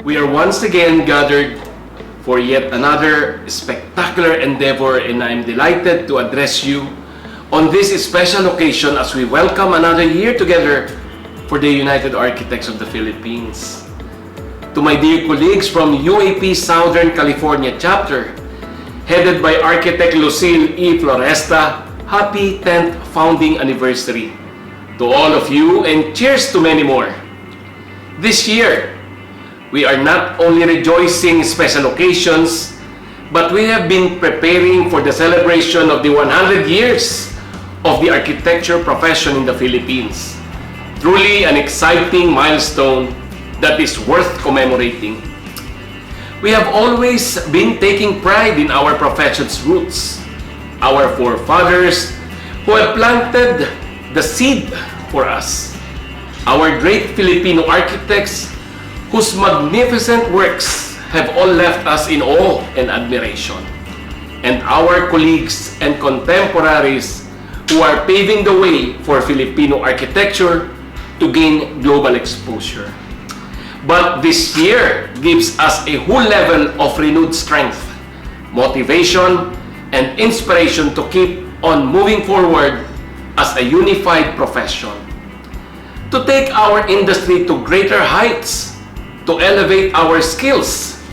We are once again gathered for yet another spectacular endeavor, and I'm delighted to address you on this special occasion as we welcome another year together for the United Architects of the Philippines. To my dear colleagues from UAP Southern California chapter, headed by Architect Lucille E. Floresta, happy 10th founding anniversary. To all of you, and cheers to many more. This year, we are not only rejoicing special occasions, but we have been preparing for the celebration of the 100 years of the architecture profession in the Philippines. Truly an exciting milestone that is worth commemorating. We have always been taking pride in our profession's roots, our forefathers who have planted the seed for us, our great Filipino architects whose magnificent works have all left us in awe and admiration, and our colleagues and contemporaries who are paving the way for Filipino architecture to gain global exposure. But this year gives us a whole level of renewed strength, motivation, and inspiration to keep on moving forward as a unified profession, to take our industry to greater heights, to elevate our skills,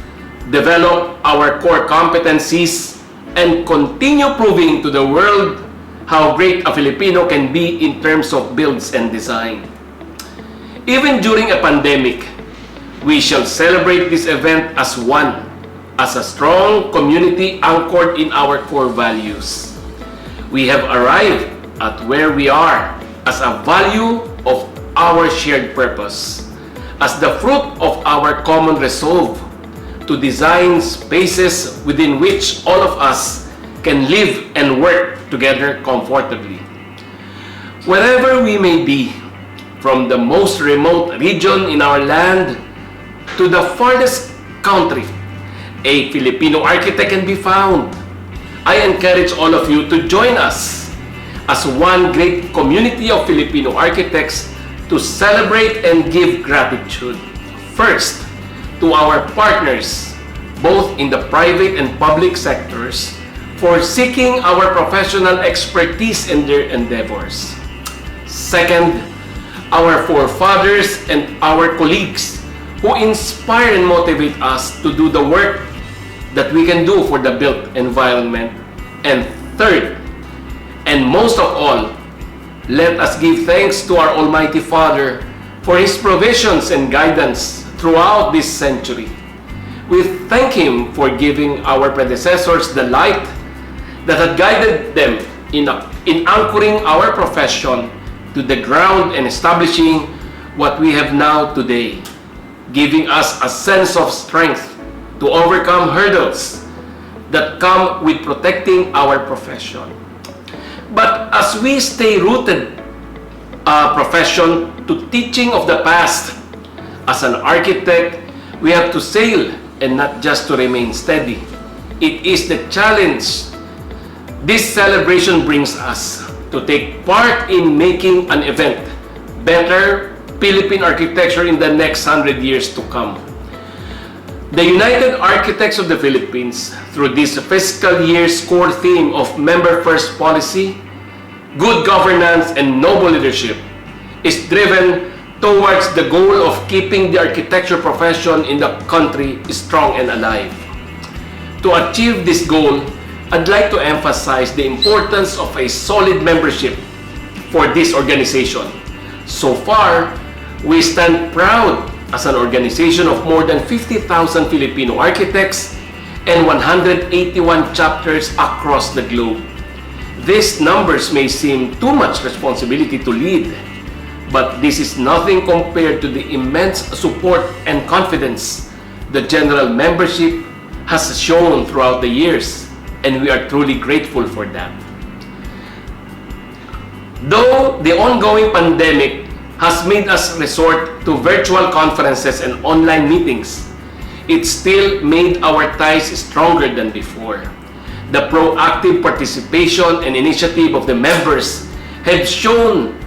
develop our core competencies, and continue proving to the world how great a Filipino can be in terms of builds and design. Even during a pandemic, we shall celebrate this event as one, as a strong community anchored in our core values. We have arrived at where we are as a value of our shared purpose, as the fruit of our common resolve to design spaces within which all of us can live and work together comfortably. Wherever we may be, from the most remote region in our land to the farthest country, a Filipino architect can be found. I encourage all of you to join us as one great community of Filipino architects to celebrate and give gratitude. First, to our partners, both in the private and public sectors, for seeking our professional expertise in their endeavors. Second, our forefathers and our colleagues who inspire and motivate us to do the work that we can do for the built environment. And third, and most of all, let us give thanks to our Almighty Father for His provisions and guidance throughout this century. We thank Him for giving our predecessors the light that had guided them in anchoring our profession to the ground and establishing what we have now today, giving us a sense of strength to overcome hurdles that come with protecting our profession. But as we stay rooted profession to teaching of the past, as an architect, we have to sail and not just to remain steady. It is the challenge this celebration brings us to take part in making an event better Philippine architecture in the next 100 years to come. The United Architects of the Philippines, through this fiscal year's core theme of Member First policy, good governance, and noble leadership, is driven towards the goal of keeping the architecture profession in the country strong and alive. To achieve this goal, I'd like to emphasize the importance of a solid membership for this organization. So far, we stand proud as an organization of more than 50,000 Filipino architects and 181 chapters across the globe. These numbers may seem too much responsibility to lead, but this is nothing compared to the immense support and confidence the general membership has shown throughout the years, and we are truly grateful for that. Though the ongoing pandemic has made us resort to virtual conferences and online meetings, it still made our ties stronger than before. The proactive participation and initiative of the members have shown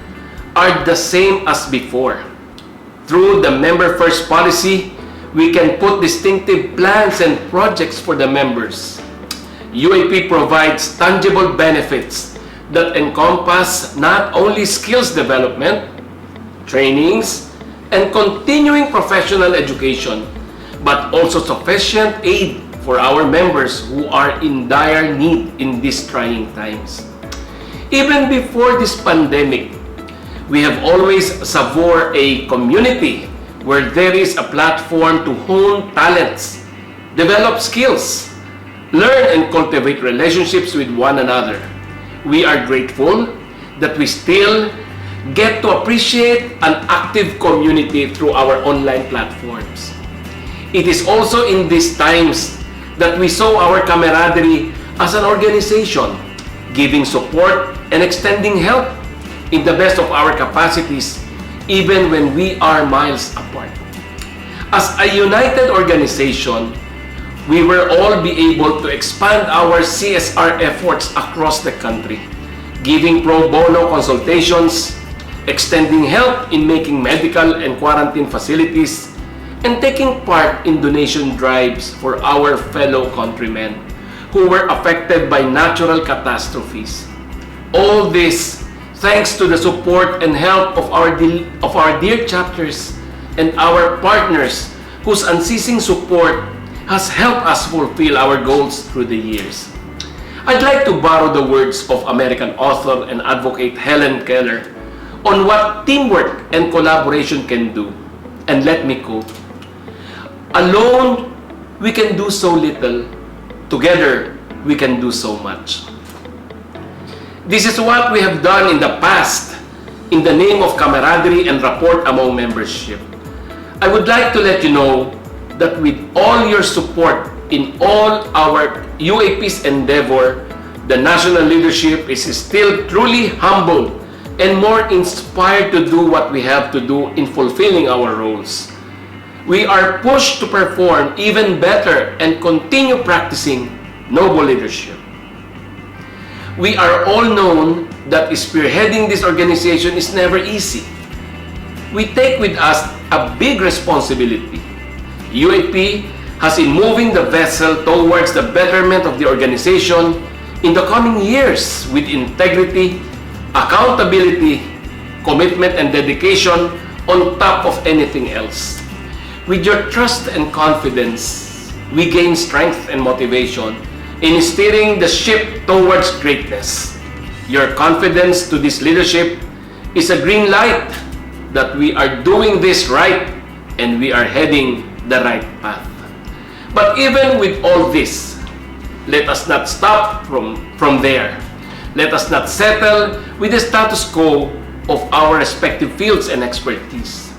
are the same as before. Through the Member First policy, We can put distinctive plans and projects for the members. UAP provides tangible benefits that encompass not only skills development, trainings, and continuing professional education, but also sufficient aid for our members who are in dire need in these trying times. Even before this pandemic, we have always savored a community where there is a platform to hone talents, develop skills, learn and cultivate relationships with one another. We are grateful that we still get to appreciate an active community through our online platforms. It is also in these times that we saw our camaraderie as an organization, giving support and extending help in the best of our capacities, even when we are miles apart. As a united organization, we will all be able to expand our CSR efforts across the country, giving pro bono consultations, extending help in making medical and quarantine facilities, and taking part in donation drives for our fellow countrymen who were affected by natural catastrophes. All this thanks to the support and help of our dear chapters and our partners whose unceasing support has helped us fulfill our goals through the years. I'd like to borrow the words of American author and advocate Helen Keller on what teamwork and collaboration can do. And let me quote, "Alone, we can do so little. Together, we can do so much." This is what we have done in the past in the name of camaraderie and rapport among membership. I would like to let you know that with all your support in all our UAP's endeavor, the national leadership is still truly humbled and more inspired to do what we have to do in fulfilling our roles. We are pushed to perform even better and continue practicing noble leadership. We are all known that spearheading this organization is never easy. We take with us a big responsibility. UAP has in moving the vessel towards the betterment of the organization in the coming years with integrity, accountability, commitment, and dedication on top of anything else. With your trust and confidence, we gain strength and motivation in steering the ship towards greatness. Your confidence to this leadership is a green light that we are doing this right and we are heading the right path. But even with all this, let us not stop from there. Let us not settle with the status quo of our respective fields and expertise.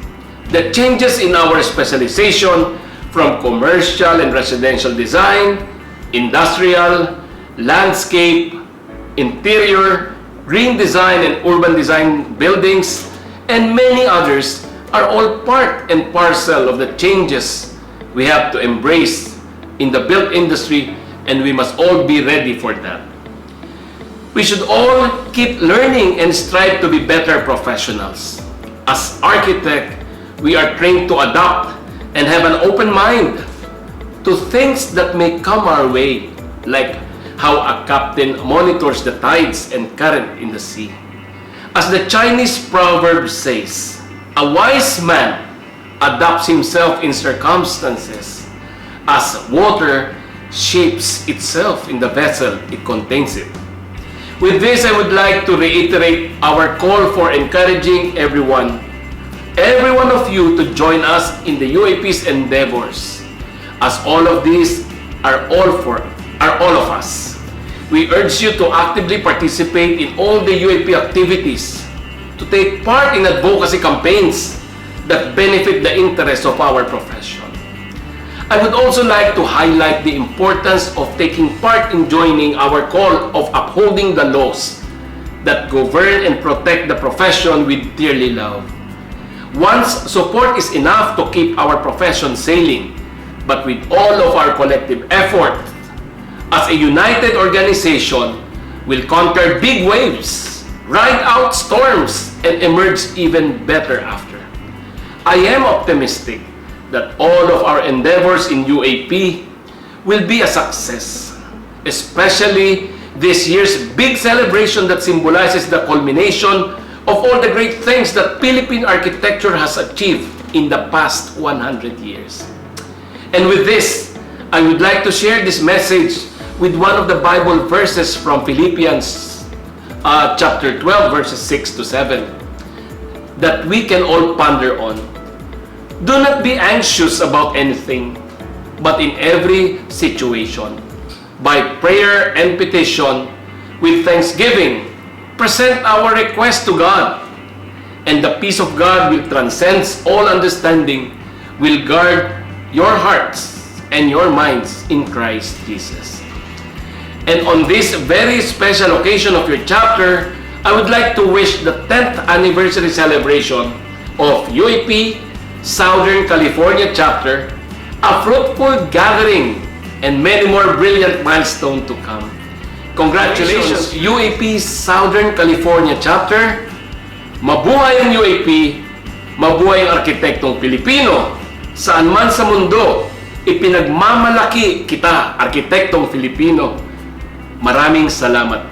The changes in our specialization from commercial and residential design, industrial, landscape, interior, green design and urban design buildings, and many others are all part and parcel of the changes we have to embrace in the built industry, and we must all be ready for that. We should all keep learning and strive to be better professionals. As architects, we are trained to adapt and have an open mind to things that may come our way, like how a captain monitors the tides and current in the sea. As the Chinese proverb says, a wise man adapts himself in circumstances as water shapes itself in the vessel it contains it. With this, I would like to reiterate our call for encouraging every one of you to join us in the UAP's endeavors, as all of these are all of us. We urge you to actively participate in all the UAP activities, to take part in advocacy campaigns that benefit the interests of our profession. I would also like to highlight the importance of taking part in joining our call of upholding the laws that govern and protect the profession we dearly love. Once support is enough to keep our profession sailing, but with all of our collective effort, as a united organization, we'll conquer big waves, ride out storms, and emerge even better after. I am optimistic that all of our endeavors in UAP will be a success, especially this year's big celebration that symbolizes the culmination of all the great things that Philippine architecture has achieved in the past 100 years. And with this, I would like to share this message with one of the Bible verses from Philippians chapter 12, verses 6 to 7, that we can all ponder on. Do not be anxious about anything, but in every situation, by prayer and petition, with thanksgiving, present our request to God, and the peace of God will transcend all understanding, will guard your hearts and your minds in Christ Jesus. And on this very special occasion of your chapter, I would like to wish the 10th anniversary celebration of UAP Southern California chapter a fruitful gathering and many more brilliant milestones to come. Congratulations, UAP Southern California chapter. Mabuhay ang UAP, mabuhay ang arkitektong Pilipino. Saan man sa mundo, ipinagmamalaki kita, arkitektong Filipino. Maraming salamat.